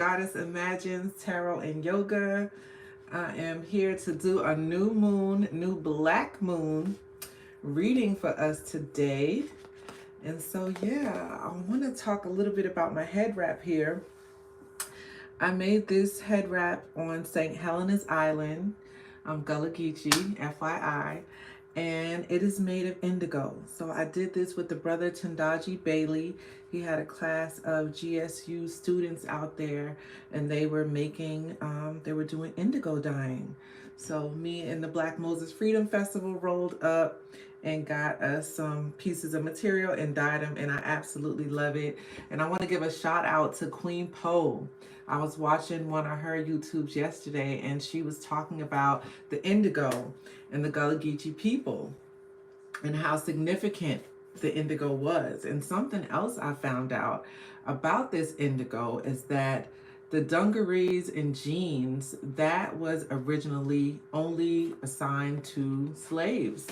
Goddess Imagines Tarot and Yoga. I am here to do a new moon, new black moon reading for us today. And so, yeah, I want to talk a little bit about my head wrap here. I made this head wrap on St. Helena's Island, Gullah Geechee, FYI, and it is made of indigo. So I did this with the brother Tandaji Bailey. He had a class of GSU students out there, and they were doing indigo dyeing. So me and the Black Moses Freedom Festival rolled up and got us some pieces of material and dyed them, and I absolutely love it. And I want to give a shout out to Queen Poe. I was watching one of her YouTubes yesterday, and she was talking about the indigo and the Gullah Geechee people and how significant the indigo was. And something else I found out about this indigo is that the dungarees and jeans, that was originally only assigned to slaves.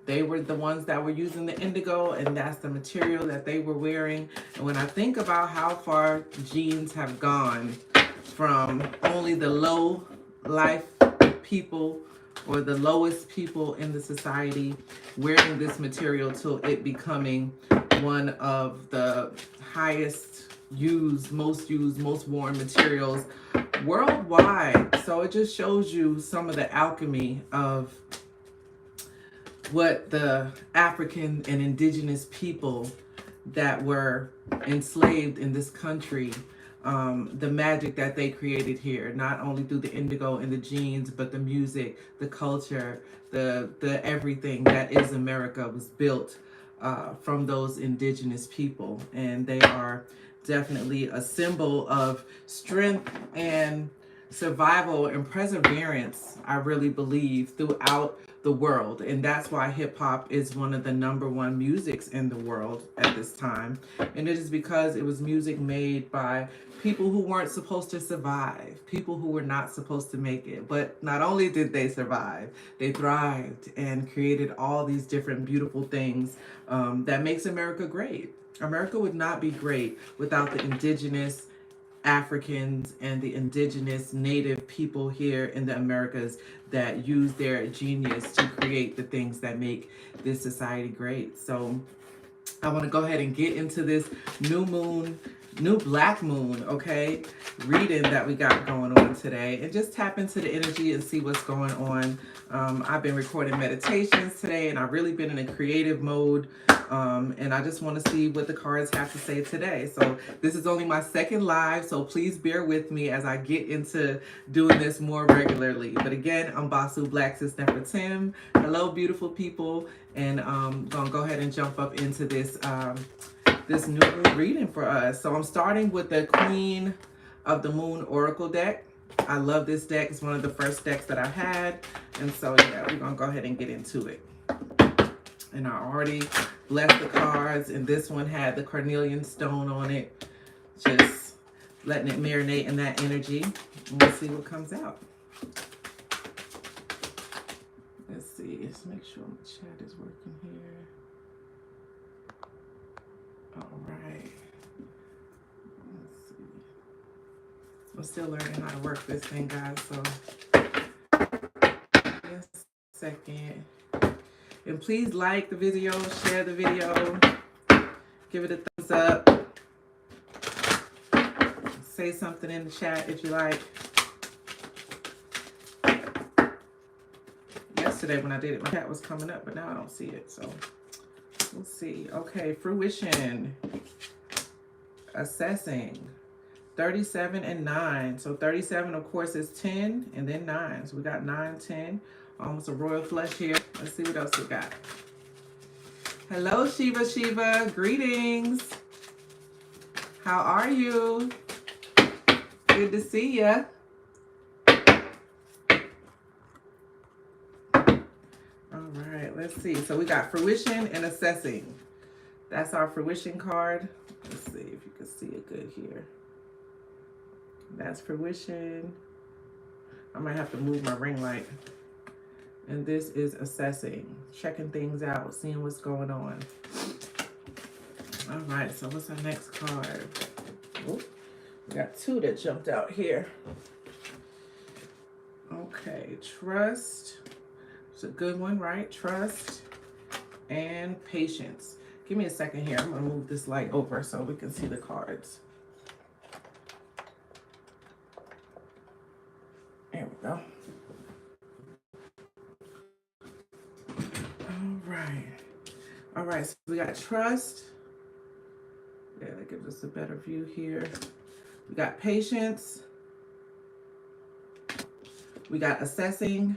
They were the ones that were using the indigo, and that's the material that they were wearing. And when I think about how far jeans have gone from only the low life people or the lowest people in the society wearing this material to it becoming one of the highest used, most worn materials worldwide. So it just shows you some of the alchemy of what the African and indigenous people that were enslaved in this country, the magic that they created here, not only through the indigo and the jeans, but the music, the culture, the everything that is America was built from those indigenous people. And they are definitely a symbol of strength and survival and perseverance, I really believe, throughout the world. And that's why hip hop is one of the number one musics in the world at this time. And it is because it was music made by people who weren't supposed to survive, people who were not supposed to make it. But not only did they survive, they thrived and created all these different beautiful things that makes America great. America would not be great without the indigenous Africans and the indigenous native people here in the Americas that use their genius to create the things that make this society great. So I want to go ahead and get into this new moon, new black moon, okay, reading that we got going on today, and just tap into the energy and see what's going on. I've been recording meditations today, and I've really been in a creative mode, and I just want to see what the cards have to say today. So this is only my second live, so please bear with me as I get into doing this more regularly. But again, I'm Basu Blaksis Nefertim. Hello, beautiful people, and I'm gonna go ahead and jump up into this this new reading for us. So I'm starting with the Queen of the Moon Oracle deck. I love this deck. It's one of the first decks that I had. And so, yeah, we're going to go ahead and get into it. And I already blessed the cards. And this one had the carnelian stone on it. Just letting it marinate in that energy. And we'll see what comes out. Let's see. Let's make sure my chat is working here. All right. Let's see. I'm still learning how to work this thing, guys. So, just a second. And please like the video, share the video, give it a thumbs up. Say something in the chat if you like. Yesterday when I did it, my chat was coming up, but now I don't see it. So, we'll see. Okay, fruition. Assessing. 37 and 9. So 37, of course, is 10 and then 9. So we got 9, 10. Almost a royal flush here. Let's see what else we got. Hello, Shiva. Greetings. How are you? Good to see ya. All right, let's see. So we got fruition and assessing. That's our fruition card. Let's see if you can see it good here. That's fruition. I might have to move my ring light. And this is assessing, checking things out, seeing what's going on. All right, so what's our next card? Oh, Got two that jumped out here. Okay, trust. It's a good one, right? Trust and patience. Give me a second here. I'm gonna move this light over so we can see the cards. There we go. All right, so we got trust. Yeah, that gives us a better view here. We got patience. We got assessing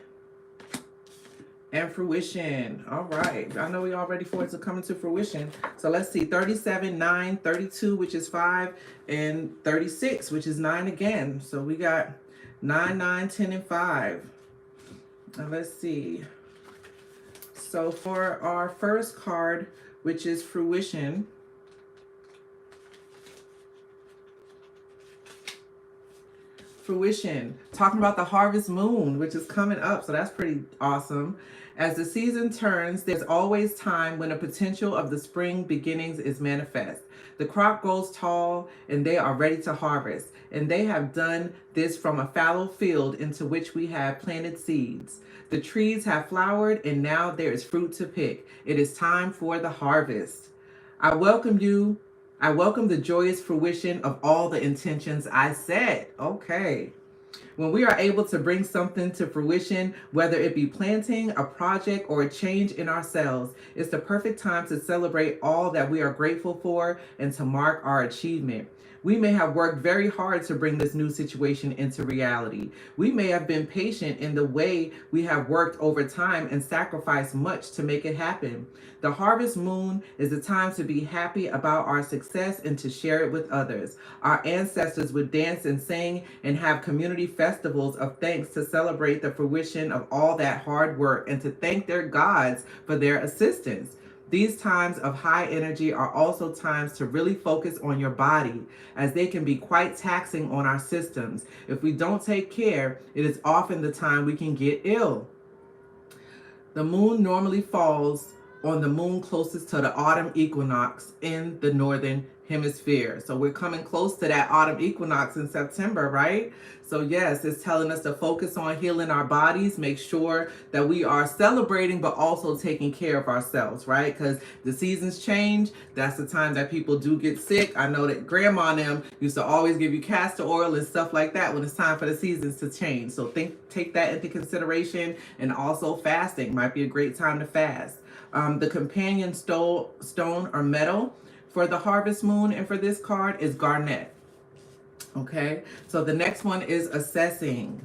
and fruition. All right, I know we all ready for it to come into fruition. So let's see, 37, 9, 32, which is 5, and 36, which is 9 again. So we got 9, 9, 10, and 5. Now let's see. So for our first card, which is fruition, talking about the harvest moon, which is coming up. So that's pretty awesome. As the season turns, there's always time when the potential of the spring beginnings is manifest. The crop grows tall and they are ready to harvest. And they have done this from a fallow field into which we have planted seeds. The trees have flowered and now there is fruit to pick. It is time for the harvest. I welcome you. I welcome the joyous fruition of all the intentions I set. Okay. When we are able to bring something to fruition, whether it be planting, a project, or a change in ourselves, it's the perfect time to celebrate all that we are grateful for and to mark our achievement. We may have worked very hard to bring this new situation into reality. We may have been patient in the way we have worked over time and sacrificed much to make it happen. The harvest moon is a time to be happy about our success and to share it with others. Our ancestors would dance and sing and have community festivals of thanks to celebrate the fruition of all that hard work and to thank their gods for their assistance. These times of high energy are also times to really focus on your body, as they can be quite taxing on our systems. If we don't take care, it is often the time we can get ill. The moon normally falls on the moon closest to the autumn equinox in the northern hemisphere. So we're coming close to that autumn equinox in September, right? So yes, it's telling us to focus on healing our bodies, make sure that we are celebrating, but also taking care of ourselves, right? Because the seasons change. That's the time that people do get sick. I know that grandma and them used to always give you castor oil and stuff like that when it's time for the seasons to change. So take that into consideration. And also fasting might be a great time to fast. The companion stone or metal for the harvest moon and for this card is garnet. Okay, so the next one is assessing.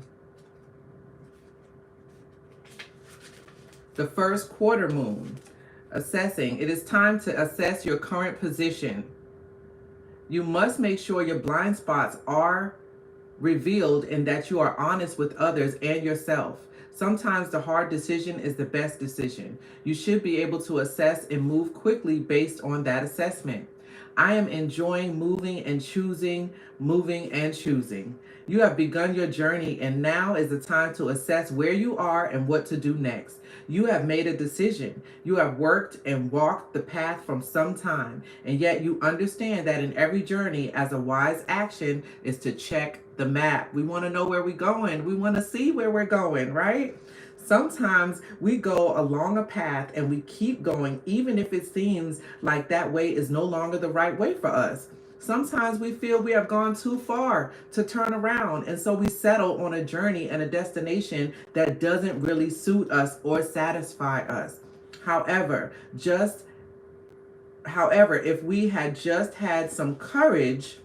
The first quarter moon, assessing. It is time to assess your current position. You must make sure your blind spots are revealed and that you are honest with others and yourself. Sometimes the hard decision is the best decision. You should be able to assess and move quickly based on that assessment. I am enjoying moving and choosing. You have begun your journey and now is the time to assess where you are and what to do next. You have made a decision. You have worked and walked the path from some time, and yet you understand that in every journey, as a wise action, is to check the map. We want to know where we're going. We want to see where we're going, right? Sometimes we go along a path and we keep going, even if it seems like that way is no longer the right way for us. Sometimes we feel we have gone too far to turn around, and so we settle on a journey and a destination that doesn't really suit us or satisfy us. However, if we had just had some courage,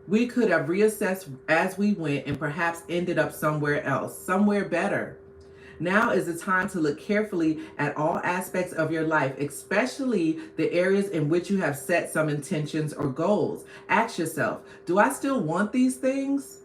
we could have reassessed as we went and perhaps ended up somewhere else, somewhere better. Now is the time to look carefully at all aspects of your life, especially the areas in which you have set some intentions or goals. Ask yourself, do I still want these things?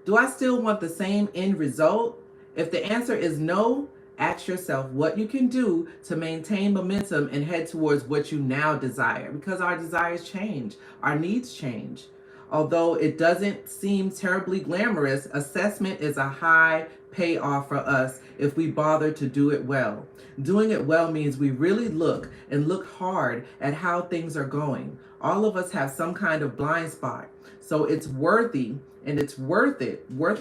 Do I still want the same end result? If the answer is no, ask yourself what you can do to maintain momentum and head towards what you now desire, because our desires change, our needs change. Although it doesn't seem terribly glamorous, assessment is a high payoff for us if we bother to do it well. Doing it well means we really look and look hard at how things are going. All of us have some kind of blind spot. So it's worthy and it's worth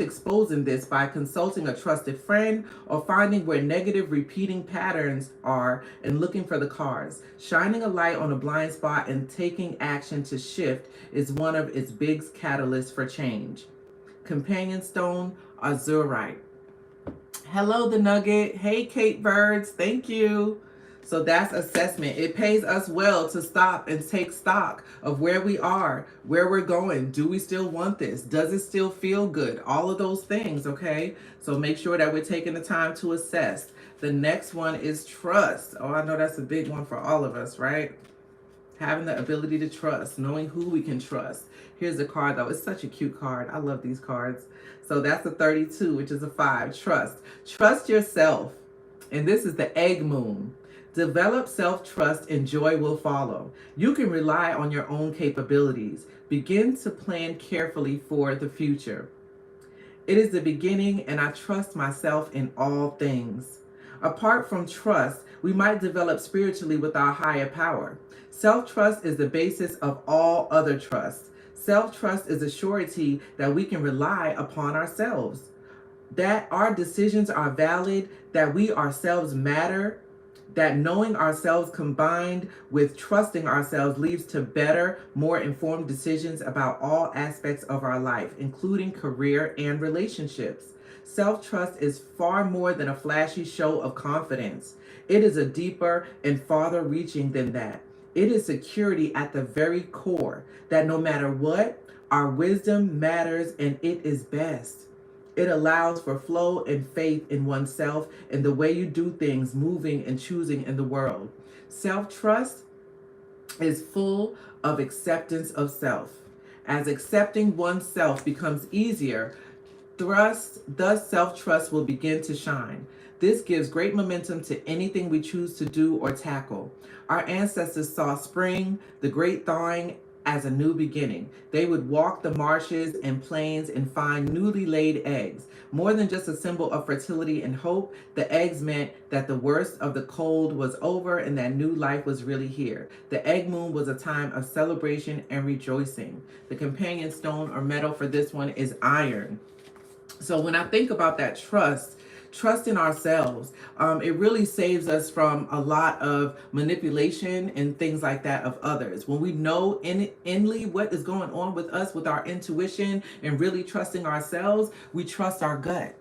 exposing this by consulting a trusted friend or finding where negative repeating patterns are and looking for the cause. Shining a light on a blind spot and taking action to shift is one of its big catalysts for change. Companion stone, azurite. Hello, the Nugget. Hey, Kate Birds. Thank you. So that's assessment. It pays us well to stop and take stock of where we are, where we're going. Do we still want this? Does it still feel good? All of those things, okay? So make sure that we're taking the time to assess. The next one is trust. Oh, I know that's a big one for all of us, right? Having the ability to trust, knowing who we can trust. Here's the card, though. It's such a cute card. I love these cards. So that's a 32, which is a 5. Trust. Trust yourself. And this is the egg moon. Develop self-trust and joy will follow. You can rely on your own capabilities. Begin to plan carefully for the future. It is the beginning, and I trust myself in all things. Apart from trust, we might develop spiritually with our higher power. Self-trust is the basis of all other trust. Self-trust is a surety that we can rely upon ourselves, that our decisions are valid, that we ourselves matter, that knowing ourselves combined with trusting ourselves leads to better, more informed decisions about all aspects of our life, including career and relationships. Self-trust is far more than a flashy show of confidence. It is a deeper and farther reaching than that. It is security at the very core, that no matter what, our wisdom matters and it is best. It allows for flow and faith in oneself and the way you do things, moving and choosing in the world. Self-trust is full of acceptance of self. As accepting oneself becomes easier, thus self-trust will begin to shine. This gives great momentum to anything we choose to do or tackle. Our ancestors saw spring, the great thawing, as a new beginning. They would walk the marshes and plains and find newly laid eggs. More than just a symbol of fertility and hope, the eggs meant that the worst of the cold was over and that new life was really here. The egg moon was a time of celebration and rejoicing. The companion stone or metal for this one is iron. So when I think about that trust in ourselves, it really saves us from a lot of manipulation and things like that of others. When we know inly what is going on with us, with our intuition and really trusting ourselves, we trust our gut.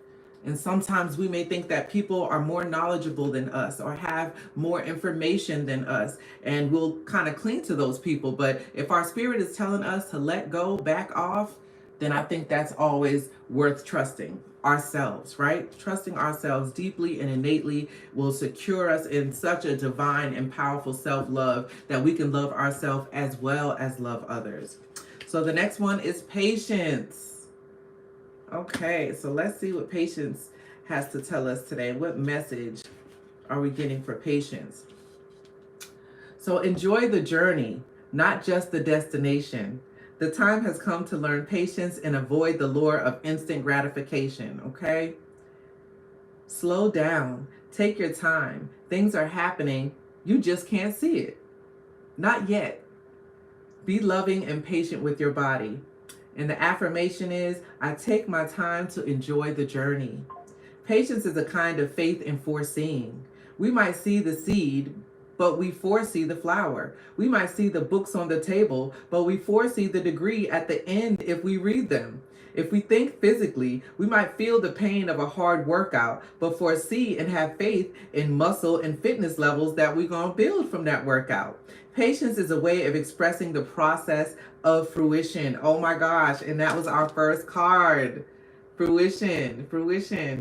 And sometimes we may think that people are more knowledgeable than us or have more information than us, and we'll kind of cling to those people. But if our spirit is telling us to let go, back off, then I think that's always worth trusting ourselves, right? Trusting ourselves deeply and innately will secure us in such a divine and powerful self-love that we can love ourselves as well as love others. So the next one is patience. Okay, so let's see what patience has to tell us today. What message are we getting for patience? So enjoy the journey, not just the destination. The time has come to learn patience and avoid the lure of instant gratification, okay? Slow down. Take your time. Things are happening. You just can't see it. Not yet. Be loving and patient with your body. And the affirmation is, I take my time to enjoy the journey. Patience is a kind of faith in foreseeing. We might see the seed, but we foresee the flower. We might see the books on the table, but we foresee the degree at the end if we read them. If we think physically, we might feel the pain of a hard workout, but foresee and have faith in muscle and fitness levels that we're going to build from that workout. Patience is a way of expressing the process of fruition. Oh my gosh, and that was our first card. Fruition,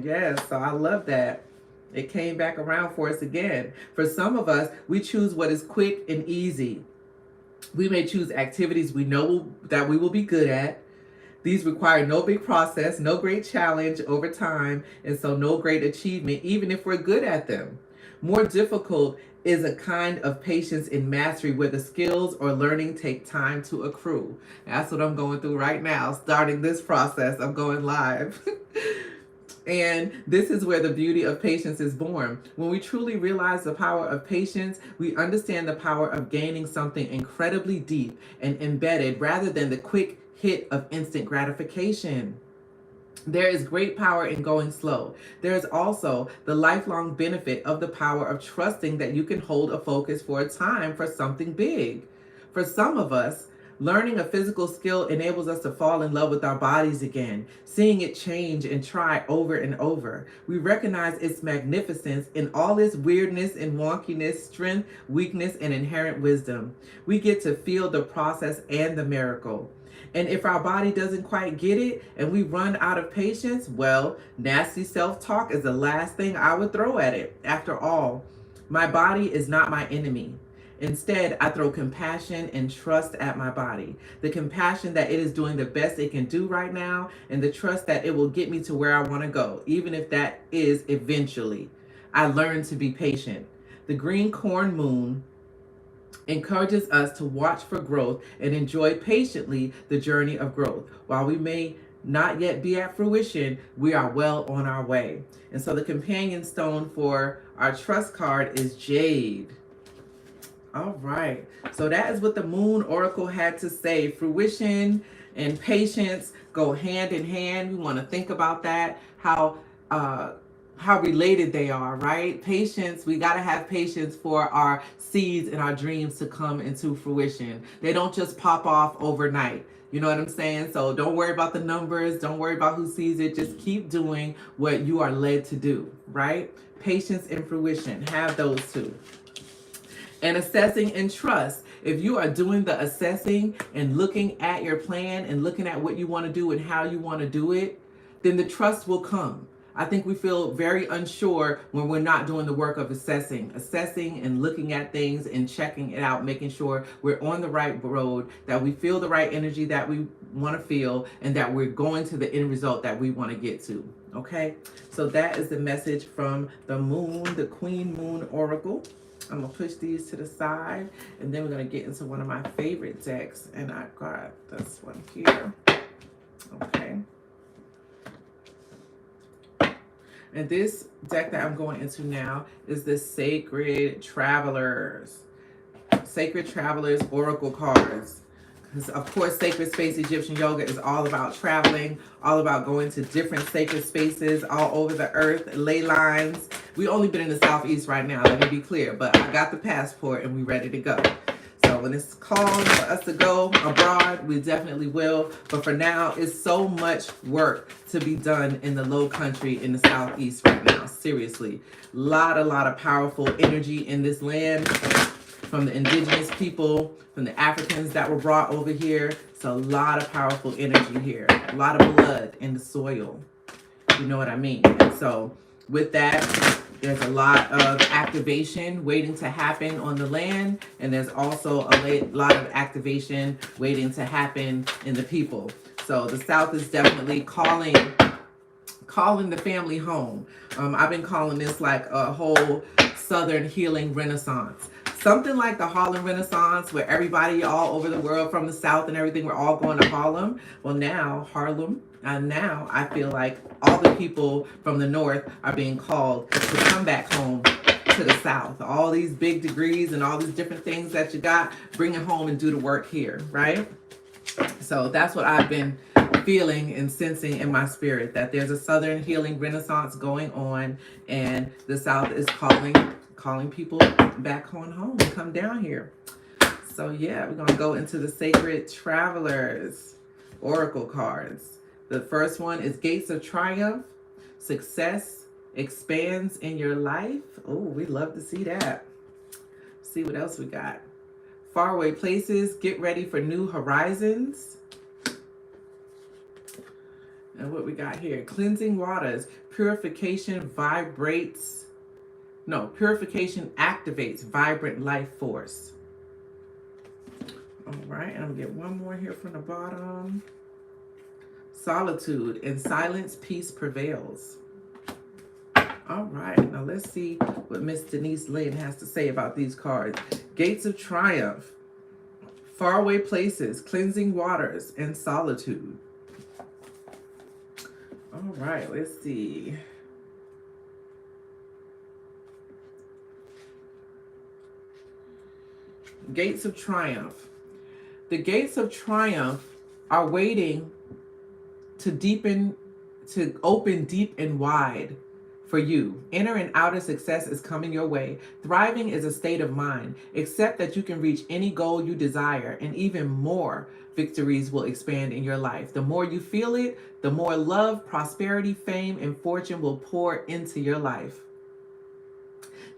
yes, so I love that. It came back around for us again. For some of us, we choose what is quick and easy. We may choose activities we know that we will be good at. These require no big process, no great challenge over time, and so no great achievement, even if we're good at them. More difficult is a kind of patience in mastery where the skills or learning take time to accrue. That's what I'm going through right now, starting this process of going live. And this is where the beauty of patience is born. When we truly realize the power of patience, we understand the power of gaining something incredibly deep and embedded rather than the quick hit of instant gratification. There is great power in going slow. There is also the lifelong benefit of the power of trusting that you can hold a focus for a time for something big. For some of us, learning a physical skill enables us to fall in love with our bodies again, seeing it change and try over and over. We recognize its magnificence in all its weirdness and wonkiness, strength, weakness, and inherent wisdom. We get to feel the process and the miracle. And if our body doesn't quite get it and we run out of patience, well, nasty self-talk is the last thing I would throw at it. After all, my body is not my enemy. Instead, I throw compassion and trust at my body. The compassion that it is doing the best it can do right now, and the trust that it will get me to where I want to go, even if that is eventually. I learned to be patient. The green corn moon encourages us to watch for growth and enjoy patiently the journey of growth. While we may not yet be at fruition, we are well on our way. And so the companion stone for our trust card is jade. All right. So that is what the Moon Oracle had to say. Fruition and patience go hand in hand. We want to think about that, how related they are, right? Patience, we got to have patience for our seeds and our dreams to come into fruition. They don't just pop off overnight. You know what I'm saying? So don't worry about the numbers. Don't worry about who sees it. Just keep doing what you are led to do, right? Patience and fruition. Have those two. And assessing and trust. If you are doing the assessing and looking at your plan and looking at what you want to do and how you want to do it, then the trust will come. I think we feel very unsure when we're not doing the work of assessing and looking at things and checking it out, making sure we're on the right road, that we feel the right energy that we want to feel, and that we're going to the end result that we want to get to. Okay, so that is the message from the Moon, the Queen Moon Oracle. I'm going to push these to the side, and then we're going to get into one of my favorite decks, and I got this one here. Okay. And this deck that I'm going into now is the Sacred Travelers. Sacred Travelers Oracle cards. Because, of course, Sacred Space Egyptian Yoga is all about traveling, all about going to different sacred spaces all over the earth, ley lines. We've only been in the Southeast right now, let me be clear, but I got the passport and we're ready to go. So when it's called for us to go abroad, we definitely will. But for now, it's so much work to be done in the low country in the Southeast right now. Seriously. A lot of powerful energy in this land from the indigenous people, from the Africans that were brought over here. So a lot of powerful energy here. A lot of blood in the soil. You know what I mean? And so with that, there's a lot of activation waiting to happen on the land, and there's also a lot of activation waiting to happen in the people. So the South is definitely calling the family home. I've been calling this like a whole Southern healing renaissance. Something like the Harlem Renaissance, where everybody all over the world from the South and everything, we're all going to Harlem. Well, now Harlem, and now I feel like all the people from the North are being called to come back home to the South. All these big degrees and all these different things that you got, bring it home and do the work here, right? So that's what I've been feeling and sensing in my spirit, that there's a Southern healing renaissance going on, and the South is calling people back on home and come down here. So yeah, we're going to go into the Sacred Travelers Oracle cards. The first one is Gates of Triumph. Success expands in your life. Oh, we love to see that. See what else we got. Faraway places. Get ready for new horizons. And what we got here. Cleansing waters. Purification activates vibrant life force. All right, and I'm going to get one more here from the bottom. Solitude. In silence, peace prevails. All right, now let's see what Miss Denise Lynn has to say about these cards. Gates of Triumph. Faraway places, cleansing waters, and solitude. All right, let's see. Gates of Triumph. The gates of triumph are waiting to deepen, to open deep and wide for you. Inner and outer success is coming your way. Thriving is a state of mind. Accept that you can reach any goal you desire, and even more victories will expand in your life. The more you feel it, the more love, prosperity, fame, and fortune will pour into your life.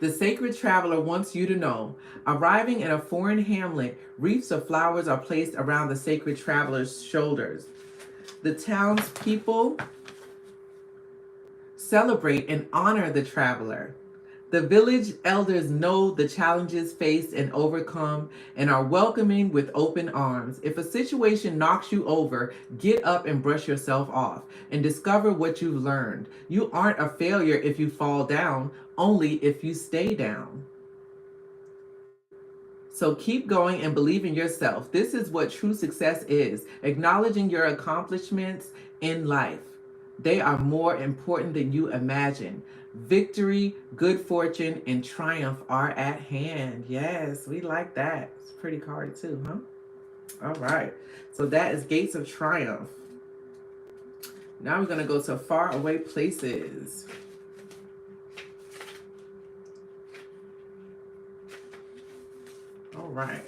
The sacred traveler wants you to know. Arriving in a foreign hamlet, wreaths of flowers are placed around the sacred traveler's shoulders. The townspeople celebrate and honor the traveler. The village elders know the challenges faced and overcome and are welcoming with open arms. If a situation knocks you over, get up and brush yourself off and discover what you've learned. You aren't a failure if you fall down, only if you stay down. So keep going and believe in yourself. This is what true success is, acknowledging your accomplishments in life. They are more important than you imagine. Victory, good fortune, and triumph are at hand. Yes, we like that. It's a pretty card too, huh? All right. So that is Gates of Triumph. Now we're going to go to Far Away Places. All right.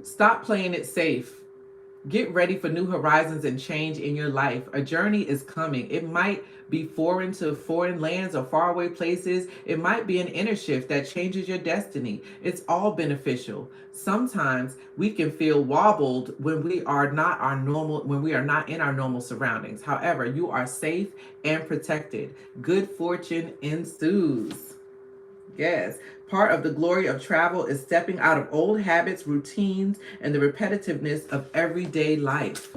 Stop playing it safe. Get ready for new horizons and change in your life. A journey is coming. It might be foreign to foreign lands or faraway places. It might be an inner shift that changes your destiny. It's all beneficial. Sometimes we can feel wobbled when we are not in our normal surroundings. However, you are safe and protected. Good fortune ensues. Yes. Part of the glory of travel is stepping out of old habits, routines, and the repetitiveness of everyday life.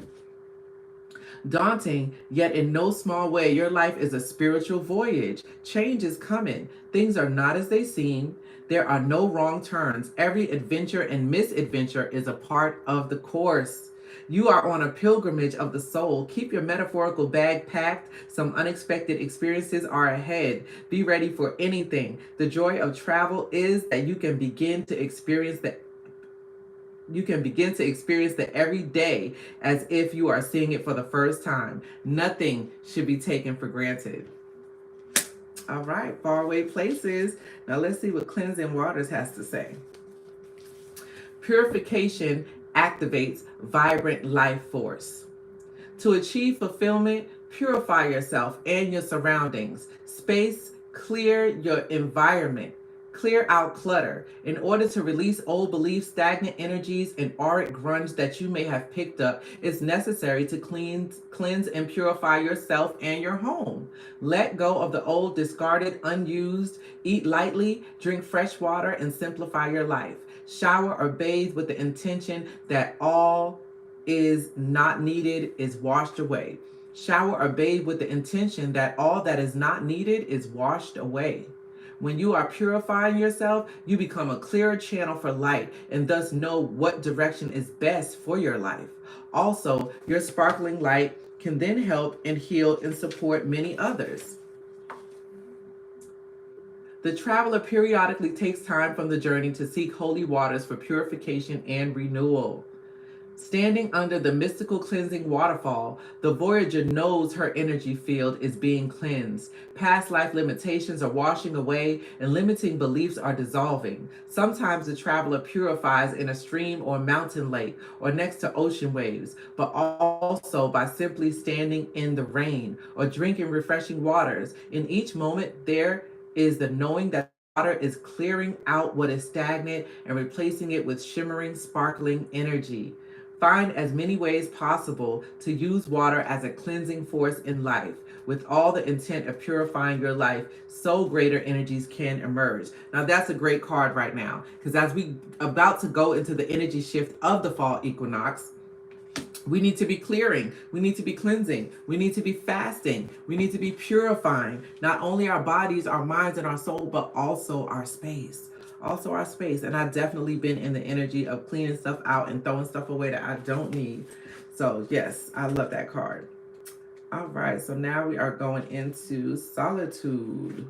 Daunting, yet in no small way, your life is a spiritual voyage. Change is coming. Things are not as they seem. There are no wrong turns. Every adventure and misadventure is a part of the course. You are on a pilgrimage of the soul. Keep your metaphorical bag packed. Some unexpected experiences are ahead. Be ready for anything. The joy of travel is that you can begin to experience the everyday as if you are seeing it for the first time. Nothing should be taken for granted. All right, faraway places. Now let's see what Cleansing Waters has to say. Purification activates vibrant life force. To achieve fulfillment, purify yourself and your surroundings. Space, clear your environment. Clear out clutter. In order to release old beliefs, stagnant energies, and auric grunge that you may have picked up, it's necessary to cleanse and purify yourself and your home. Let go of the old, discarded, unused. Eat lightly, drink fresh water, and simplify your life. Shower or bathe with the intention that all is not needed is washed away. Shower or bathe with the intention that all that is not needed is washed away. When you are purifying yourself, you become a clearer channel for light and thus know what direction is best for your life. Also, your sparkling light can then help and heal and support many others. The traveler periodically takes time from the journey to seek holy waters for purification and renewal. Standing under the mystical cleansing waterfall, the voyager knows her energy field is being cleansed. Past life limitations are washing away and limiting beliefs are dissolving. Sometimes the traveler purifies in a stream or mountain lake or next to ocean waves, but also by simply standing in the rain or drinking refreshing waters. In each moment, there is the knowing that water is clearing out what is stagnant and replacing it with shimmering, sparkling energy. Find as many ways possible to use water as a cleansing force in life, with all the intent of purifying your life so greater energies can emerge. Now that's a great card right now, because as we about to go into the energy shift of the fall equinox, we need to be clearing, we need to be cleansing, we need to be fasting, we need to be purifying not only our bodies, our minds, and our soul, but also our space. Also our space. And I've definitely been in the energy of cleaning stuff out and throwing stuff away that I don't need. So yes, I love that card. All right, so now we are going into solitude.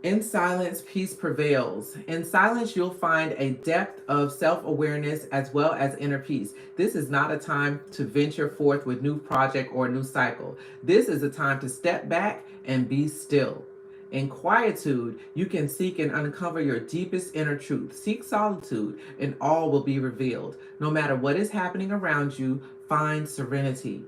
In silence, peace prevails. In silence, you'll find a depth of self-awareness as well as inner peace. This is not a time to venture forth with new project or new cycle. This is a time to step back and be still. In quietude, you can seek and uncover your deepest inner truth. Seek solitude, and all will be revealed. No matter what is happening around you, find serenity.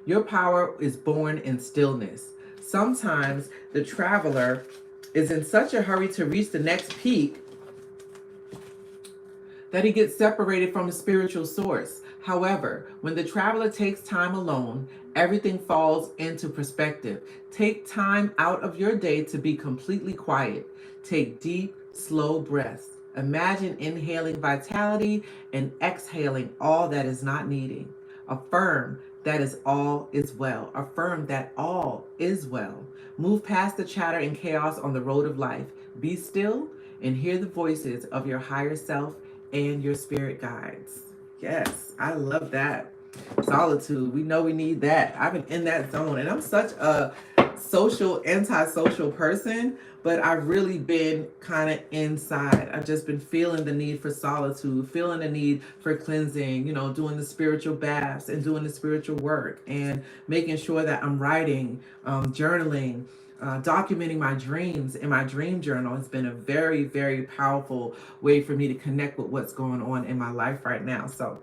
Your power is born in stillness. Sometimes the traveler is in such a hurry to reach the next peak that he gets separated from his spiritual source. However, when the traveler takes time alone, everything falls into perspective. Take time out of your day to be completely quiet. Take deep, slow breaths. Imagine inhaling vitality and exhaling all that is not needing. Affirm that is all is well. Affirm that all is well. Move past the chatter and chaos on the road of life. Be still and hear the voices of your higher self and your spirit guides. Yes, I love that. Solitude. We know we need that. I've been in that zone, and I'm such a antisocial person, but I've really been kind of inside. I've just been feeling the need for solitude, feeling the need for cleansing, doing the spiritual baths and doing the spiritual work and making sure that I'm writing, journaling, documenting my dreams in my dream journal has been a very, very powerful way for me to connect with what's going on in my life right now. So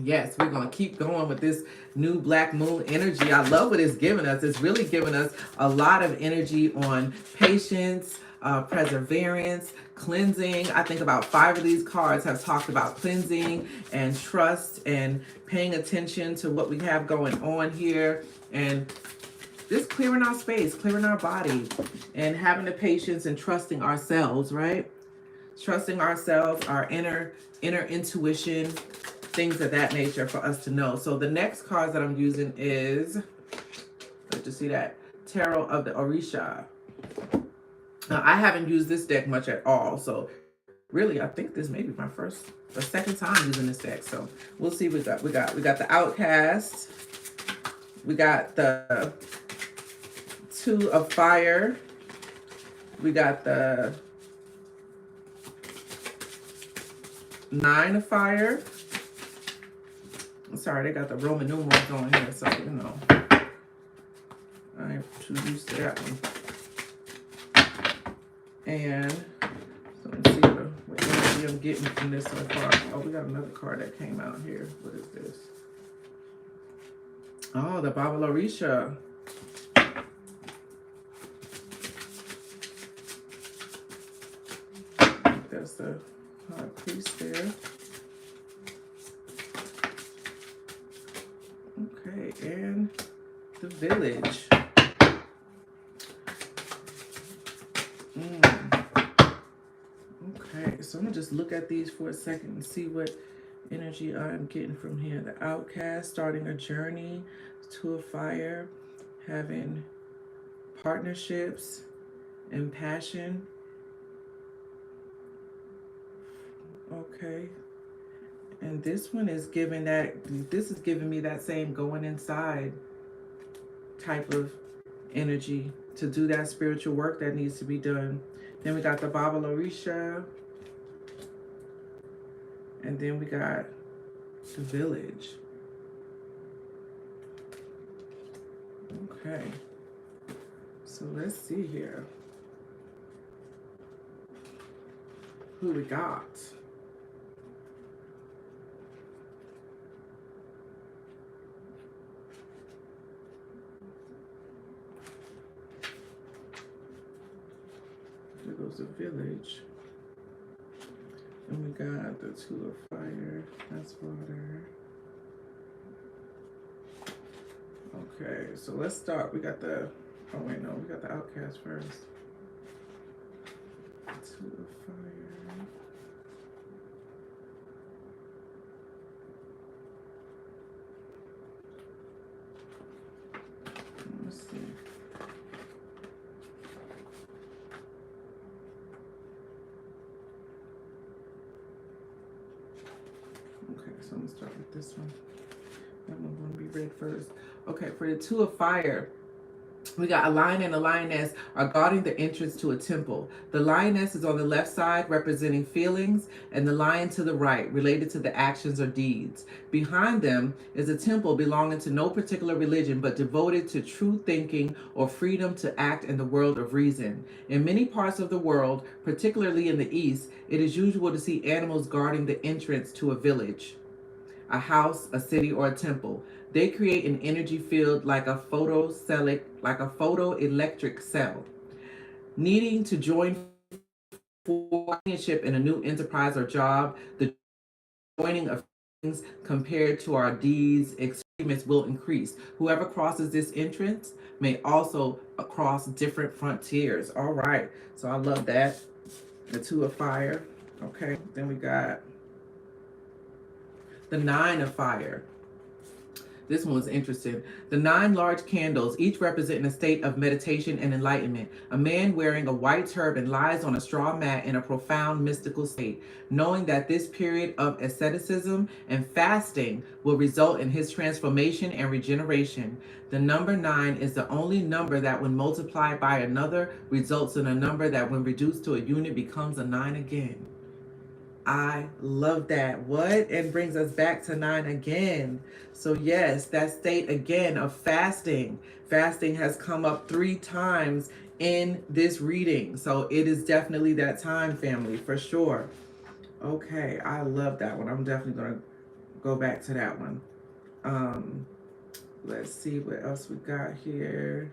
yes, we're going to keep going with this new black moon energy. I love what it's giving us. It's really giving us a lot of energy on patience, perseverance, cleansing. I think about 5 of these cards have talked about cleansing and trust and paying attention to what we have going on here and just clearing our space, clearing our body, and having the patience and trusting ourselves, right? Trusting ourselves, our inner intuition, things of that nature for us to know. So the next cards that I'm using is, let's just see that, Tarot of the Orisha. Now, I haven't used this deck much at all, so really, I think this may be my first or second time using this deck. So we'll see what we got. We got the Outcast. We got the Two of Fire. We got the Nine of Fire. I'm sorry, they got the Roman numerals on here, so I'm too used to that one. And so let's see what energy I'm getting from this so far. Oh, we got another card that came out here. What is this? Oh, the Baba Orisha. That's the High Priest there. Okay, and the Village. Okay, so I'm gonna just look at these for a second and see what energy I'm getting from here. The Outcast, starting a journey. Two of Fire, having partnerships and passion. Okay. And this one is giving me that same going inside type of energy to do that spiritual work that needs to be done. Then we got the Baba Orisha. And then we got the Village. Okay. So let's see here. Who we got? There goes the Village. And we got the Two of Fire. That's water. Okay, so let's start. We got the, oh wait, no, we got the Outcast first. Two of Fire. Let's see. Okay, so I'm gonna start with this one. That one's going to be read first. Okay, for the Two of Fire, we got a lion and a lioness are guarding the entrance to a temple. The lioness is on the left side, representing feelings, and the lion to the right, related to the actions or deeds. Behind them is a temple belonging to no particular religion, but devoted to true thinking or freedom to act in the world of reason. In many parts of the world, particularly in the East, it is usual to see animals guarding the entrance to a village, a house, a city, or a temple. They create an energy field like a photoelectric cell. Needing to join for partnership in a new enterprise or job, the joining of things compared to our deeds, experiments will increase. Whoever crosses this entrance may also cross different frontiers. All right. So I love that. The Two of Fire. Okay. Then we got the Nine of Fire. This one was interesting. The 9 large candles, each representing a state of meditation and enlightenment. A man wearing a white turban lies on a straw mat in a profound mystical state, knowing that this period of asceticism and fasting will result in his transformation and regeneration. The number 9 is the only number that, when multiplied by another, results in a number that, when reduced to a unit, becomes a 9 again. I love that. What? And brings us back to 9 again. So yes, that state again of fasting. Fasting has come up 3 times in this reading. So it is definitely that time, family, for sure. Okay, I love that one. I'm definitely going to go back to that one. Let's see what else we got here.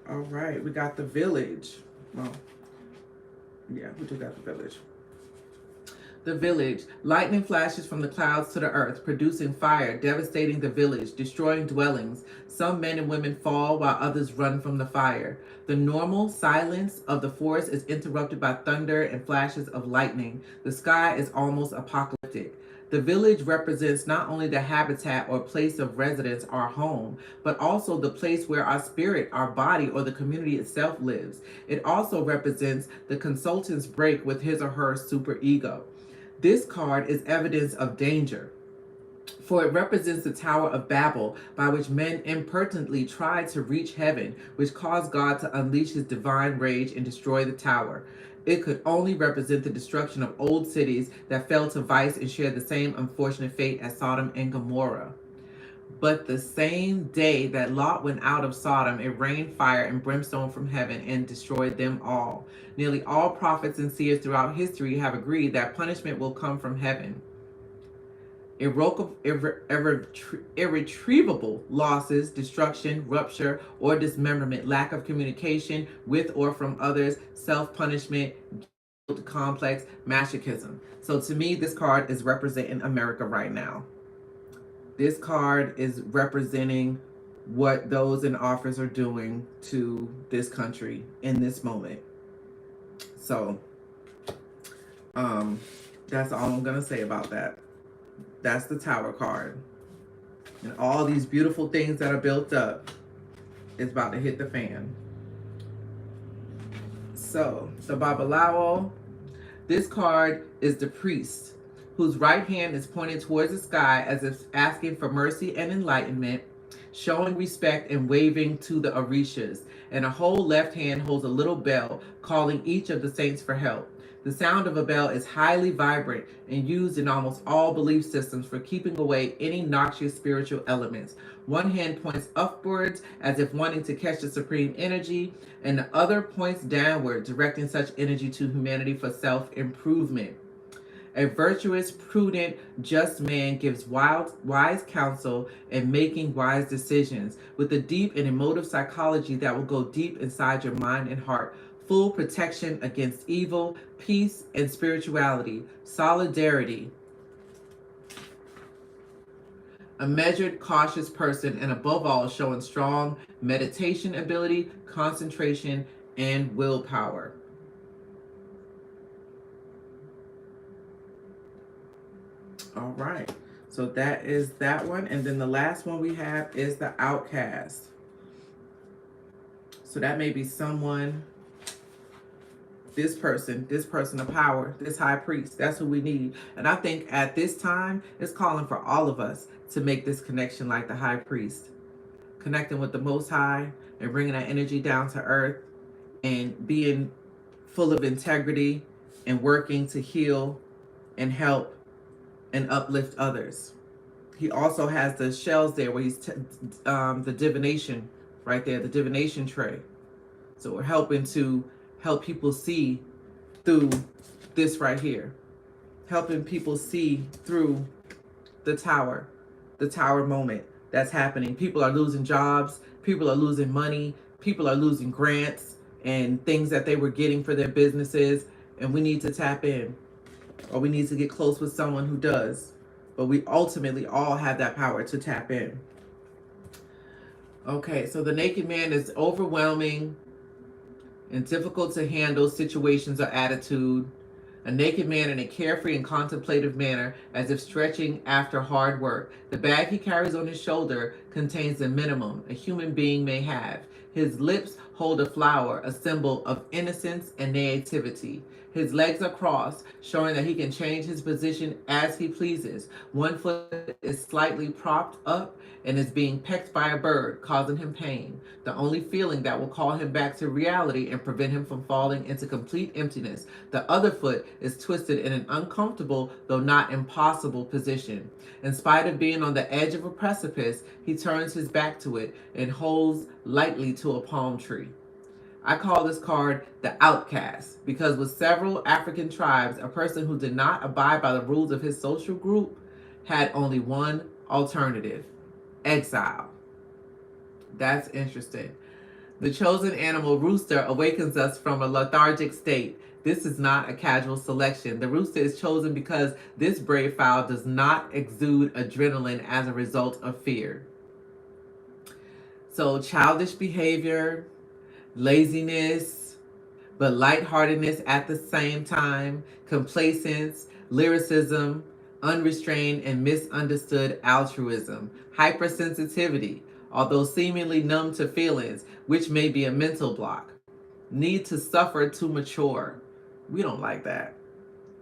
All right, we got the village. Well, yeah, we do got the village. The village. Lightning flashes from the clouds to the earth, producing fire, devastating the village, destroying dwellings. Some men and women fall while others run from the fire. The normal silence of the forest is interrupted by thunder and flashes of lightning. The sky is almost apocalyptic. The village represents not only the habitat or place of residence, our home, but also the place where our spirit, our body, or the community itself lives. It also represents the consultant's break with his or her superego. This card is evidence of danger, for it represents the Tower of Babel, by which men impertinently tried to reach heaven, which caused God to unleash his divine rage and destroy the tower. It could only represent the destruction of old cities that fell to vice and shared the same unfortunate fate as Sodom and Gomorrah. But the same day that Lot went out of Sodom, it rained fire and brimstone from heaven and destroyed them all. Nearly all prophets and seers throughout history have agreed that punishment will come from heaven. Irretrievable losses, destruction, rupture, or dismemberment, lack of communication with or from others, self-punishment, guilt complex, masochism. So to me, this card is representing America right now. This card is representing what those in office are doing to this country in this moment. So, that's all I'm going to say about that. That's the Tower card. And all these beautiful things that are built up is about to hit the fan. So, the Babalawo, this card is the priest, whose right hand is pointed towards the sky as if asking for mercy and enlightenment, showing respect and waving to the Orishas. And a whole left hand holds a little bell, calling each of the saints for help. The sound of a bell is highly vibrant and used in almost all belief systems for keeping away any noxious spiritual elements. One hand points upwards as if wanting to catch the supreme energy, and the other points downward, directing such energy to humanity for self-improvement. A virtuous, prudent, just man gives wise counsel and making wise decisions with a deep and emotive psychology that will go deep inside your mind and heart. Full protection against evil, peace and spirituality, solidarity. A measured, cautious person, and above all, showing strong meditation ability, concentration, and willpower. All right, so that is that one. And then the last one we have is the outcast. So that may be someone this person of power, this high priest. That's who we need. And I think at this time, it's calling for all of us to make this connection like the high priest, connecting with the Most High and bringing that energy down to earth and being full of integrity and working to heal and help and uplift others. He also has the shells there where he's the divination right there, the divination tray. So we're helping to help people see through this right here, helping people see through the tower moment that's happening. People are losing jobs, people are losing money, people are losing grants and things that they were getting for their businesses, and we need to tap in, or we need to get close with someone who does. But we ultimately all have that power to tap in. Okay, so the naked man is overwhelming and difficult to handle situations or attitude. A naked man in a carefree and contemplative manner, as if stretching after hard work. The bag he carries on his shoulder contains the minimum a human being may have. His lips hold a flower, a symbol of innocence and naivety. His legs are crossed, showing that he can change his position as he pleases. One foot is slightly propped up and is being pecked by a bird, causing him pain, the only feeling that will call him back to reality and prevent him from falling into complete emptiness. The other foot is twisted in an uncomfortable, though not impossible, position. In spite of being on the edge of a precipice, he turns his back to it and holds lightly to a palm tree. I call this card the outcast because with several African tribes, a person who did not abide by the rules of his social group had only one alternative: exile. That's interesting. The chosen animal, rooster, awakens us from a lethargic state. This is not a casual selection. The rooster is chosen because this brave fowl does not exude adrenaline as a result of fear. So childish behavior, laziness, but lightheartedness at the same time, complacence, lyricism, unrestrained and misunderstood altruism, hypersensitivity, although seemingly numb to feelings, which may be a mental block, need to suffer to mature. We don't like that.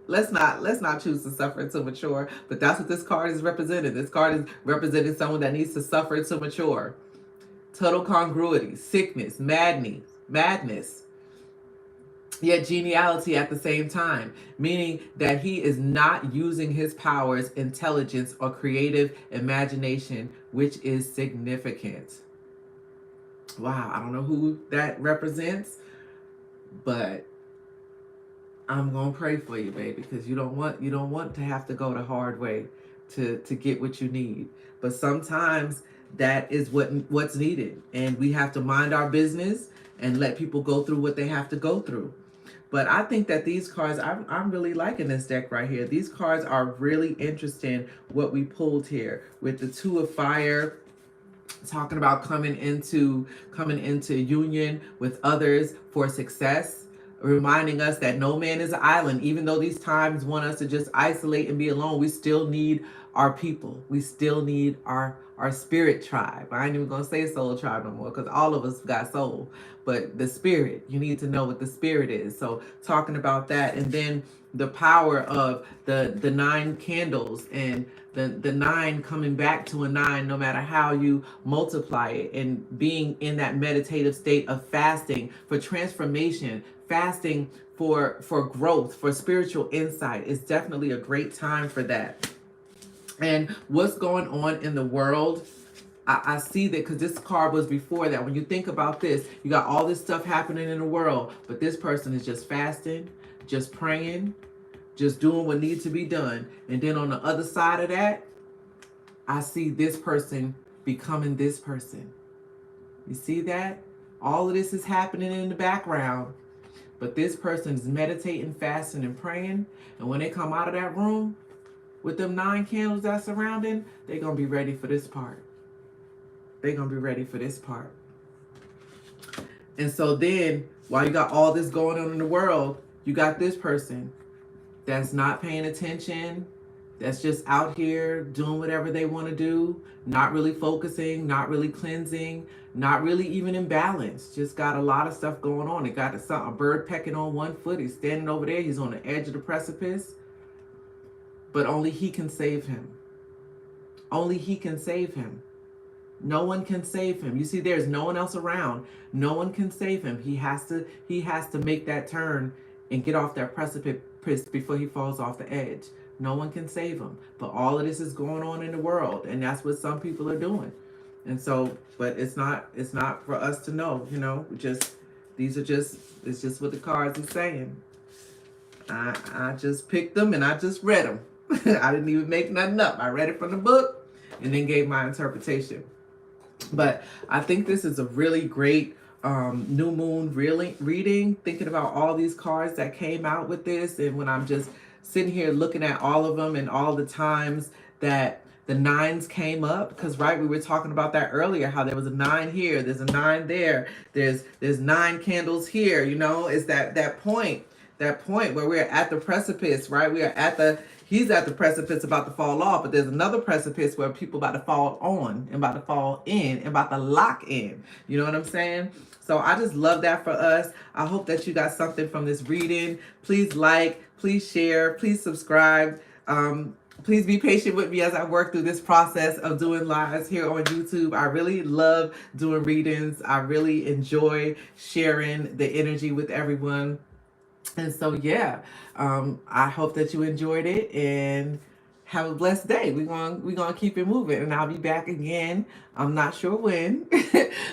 Let's not choose to suffer to mature, but that's what this card is representing. This card is representing someone that needs to suffer to mature. Total congruity, sickness, madness, yet geniality at the same time, meaning that he is not using his powers, intelligence, or creative imagination, which is significant. Wow, I don't know who that represents, but I'm gonna pray for you, baby, because you don't want to have to go the hard way to get what you need. But sometimes that is what's needed, and we have to mind our business and let people go through what they have to go through. But I think that these cards, I'm really liking this deck right here. These cards are really interesting, what we pulled here with the Two of Fire, talking about coming into union with others for success, reminding us that no man is an island. Even though these times want us to just isolate and be alone, we still need our people. We still need our spirit tribe. I ain't even gonna say soul tribe no more because all of us got soul. But the spirit, you need to know what the spirit is. So talking about that, and then the power of the 9 candles and the 9 coming back to a 9 no matter how you multiply it, and being in that meditative state of fasting for transformation, fasting for growth, for spiritual insight. Is definitely a great time for that. And what's going on in the world, I see that because this card was before that. When you think about this, you got all this stuff happening in the world, but this person is just fasting, just praying, just doing what needs to be done. And then on the other side of that, I see this person becoming this person. You see that? All of this is happening in the background, but this person is meditating, fasting, and praying. And when they come out of that room with them 9 candles that's surrounding, they're going to be ready for this part. They're going to be ready for this part. And so then, while you got all this going on in the world, you got this person that's not paying attention, that's just out here doing whatever they want to do, not really focusing, not really cleansing, not really even in balance. Just got a lot of stuff going on. It got a bird pecking on one foot. He's standing over there. He's on the edge of the precipice. But only he can save him. Only he can save him. No one can save him. You see, there's no one else around. No one can save him. He has to make that turn and get off that precipice before he falls off the edge. No one can save him. But all of this is going on in the world, and that's what some people are doing. And so, but it's not for us to know, you know. It's just what the cards are saying. I just picked them and I just read them. I didn't even make nothing up. I read it from the book and then gave my interpretation. But I think this is a really great new moon reading, thinking about all these cards that came out with this. And when I'm just sitting here looking at all of them and all the times that the nines came up, because right, we were talking about that earlier, how there was a 9 here, there's a 9 there, there's 9 candles here, you know. It's that point where we're at the precipice, right? He's at the precipice about to fall off, but there's another precipice where people about to fall on and about to fall in and about to lock in. You know what I'm saying? So I just love that for us. I hope that you got something from this reading. Please like, please share, please subscribe. Please be patient with me as I work through this process of doing lives here on YouTube. I really love doing readings. I really enjoy sharing the energy with everyone. And so, yeah, I hope that you enjoyed it and have a blessed day. We're gonna keep it moving, and I'll be back again. I'm not sure when,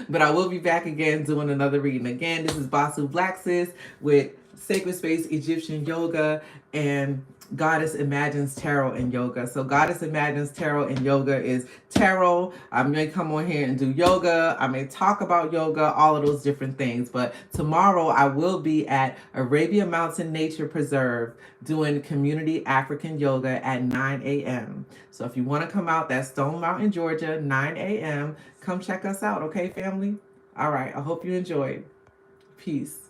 but I will be back again doing another reading. Again, this is Blaksis with Sacred Space Egyptian Yoga and Goddess Imagines Tarot and Yoga. So Goddess Imagines Tarot and Yoga is tarot. I may come on here and do yoga. I may talk about yoga, all of those different things. But tomorrow I will be at Arabia Mountain Nature Preserve doing community African yoga at 9 a.m. So if you want to come out, that's Stone Mountain, Georgia, 9 a.m. Come check us out, okay, family? All right, I hope you enjoyed. Peace.